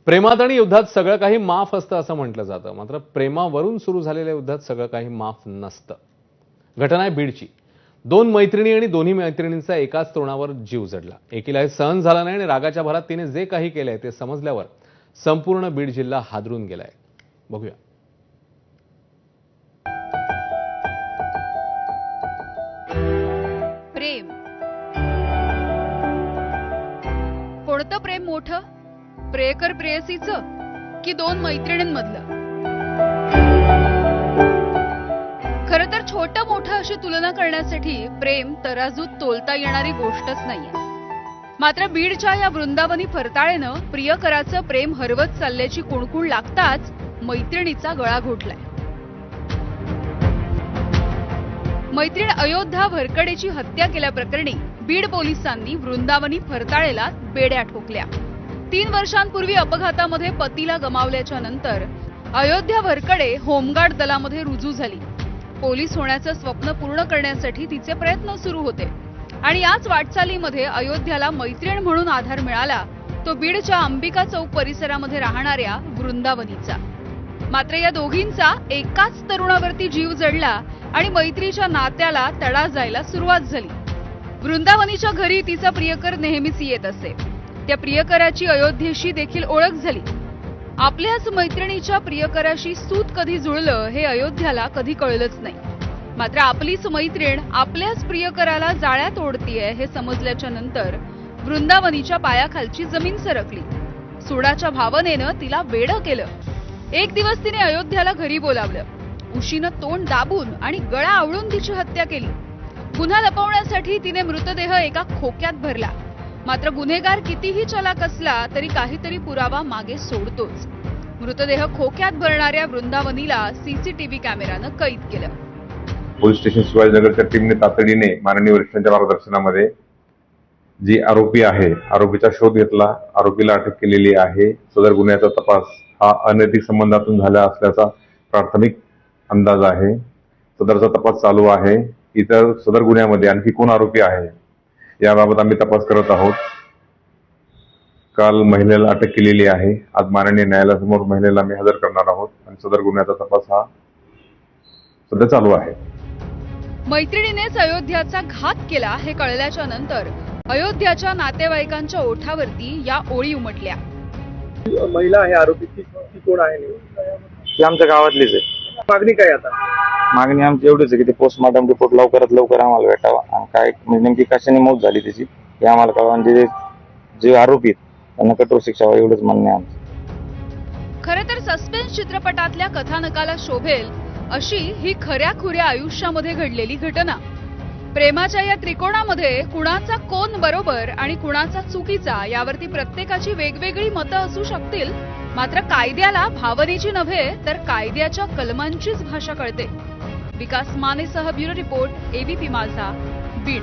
प्रेमात आणि युद्धात सगळं काही माफ असतं असं म्हटलं जातं, मात्र प्रेमावरून सुरू झालेल्या युद्धात सगळं काही माफ नसतं. घटना आहे बीडची. दोन मैत्रिणी आणि दोन्ही मैत्रिणींचा एकाच तरुणावर जीव जडला. एकीला हे सहन झालं नाही आणि रागाच्या भरात तिने जे काही केलंय ते समजल्यावर संपूर्ण बीड जिल्हा हादरून गेलाय. बघूया. प्रेम. कोणतं प्रेम मोठं? प्रेयकर प्रेयसीचं की दोन मैत्रिणींमधलं? खरं तर छोटं मोठं अशी तुलना करण्यासाठी प्रेम तराजूत तोलता येणारी गोष्टच नाहीये. मात्र बीडच्या या वृंदावनी फरताळेनं प्रियकराचं प्रेम हरवत चालल्याची कुणकुण लागताच मैत्रिणीचा गळा घोटलाय. मैत्रीण अयोध्या भरकडेची हत्या केल्याप्रकरणी बीड पोलिसांनी वृंदावनी फरताळेला बेड्या ठोकल्या. 3 वर्षांपूर्वी अपघातामध्ये पतीला गमावल्याच्या नंतर अयोध्या भरकडे होमगार्ड दलामध्ये रुजू झाली. पोलीस होण्याचं स्वप्न पूर्ण करण्यासाठी तिचे प्रयत्न सुरू होते आणि याच वाटचालीमध्ये अयोध्याला मैत्रीण म्हणून आधार मिळाला, तो बीडच्या अंबिका चौक परिसरामध्ये राहणाऱ्या वृंदावनीचा. मात्र या दोघींचा एकाच तरुणावरती जीव जडला आणि मैत्रीच्या नात्याला तडा जायला सुरुवात झाली. वृंदावनीच्या घरी तिचा प्रियकर नेहमीच येत असे. त्या प्रियकराची अयोध्येशी देखील ओळख झाली. आपल्याच मैत्रिणीच्या प्रियकराशी सूत कधी जुळलं हे अयोध्याला कधी कळलंच नाही. मात्र आपलीच मैत्रीण आपल्याच प्रियकराला जाळ्यात ओढतीये हे समजल्याच्या नंतर वृंदावनीच्या पायाखालची जमीन सरकली. सुडाच्या भावनेनं तिला वेडं केलं. एक दिवस तिने अयोध्याला घरी बोलावलं. उशीनं तोंड दाबून आणि गळा आवळून तिची हत्या केली. गुन्हा लपवण्यासाठी तिने मृतदेह एका खोक्यात भरला. मात्र गुन्हेगार कितीही चलाक असला तरी काहीतरी पुरावा मागे सोडतोच. मृतदेह खोक्यात भरणाऱ्या वृंदावनीला सीसीटीव्ही कॅमेरानं कैद केलं. पोलीस स्टेशन शिवाजीनगरच्या टीमने तातडीने माननीय वरिष्ठांच्या मार्गदर्शनामध्ये जी आरोपी आहे, आरोपीचा शोध घेतला. आरोपीला अटक केलेली आहे. सदर गुन्ह्याचा तपास हा अनैतिक संबंधातून झाला असल्याचा प्राथमिक अंदाज आहे. सदरचा तपास चालू आहे. इतर सदर गुन्ह्यामध्ये आणखी कोण आरोपी आहे याबाबत आम्ही तपास करत आहोत. काल महिलेला अटक केलेली आहे. आज माननीय न्यायालयासमोर महिलेला आम्ही हजर करणार आहोत आणि सदर गुन्ह्याचा तपास हा सध्या चालू आहे. मैत्रिणीनेच अयोध्याचा घात केला हे कळल्याच्या नंतर अयोध्याच्या नातेवाईकांच्या ओठावरती या ओळी उमटल्या. महिला आहे आरोपी, ती कोण आहे? ती आमच्या गावातलीच आहे. मागणी काय आता? मागणी आमची एवढीच आहे की ते पोस्टमॉर्टम रिपोर्ट लवकरात लवकर आम्हाला भेटावा आणि काय म्हणजे नेमकी कशाने मौत झाली त्याची हे आम्हाला कळवा आणि जे आरोपी आहेत त्यांना कठोर शिक्षा व्हावी एवढंच म्हणणे आमचं. खरं तर सस्पेन्स चित्रपटातल्या कथानकाला शोभेल अशी ही खऱ्याखुऱ्या आयुष्यामध्ये घडलेली घटना. प्रेमाच्या या त्रिकोणामध्ये कुणाचा कोण बरोबर आणि कुणाचा चुकीचा यावरती प्रत्येकाची वेगवेगळी मतं असू शकतील. मात्र कायद्याला भावनेची नव्हे तर कायद्याच्या कलमांचीच भाषा कळते. विकास मानेसह ब्युरो रिपोर्ट, एबीपी माझा, बीड.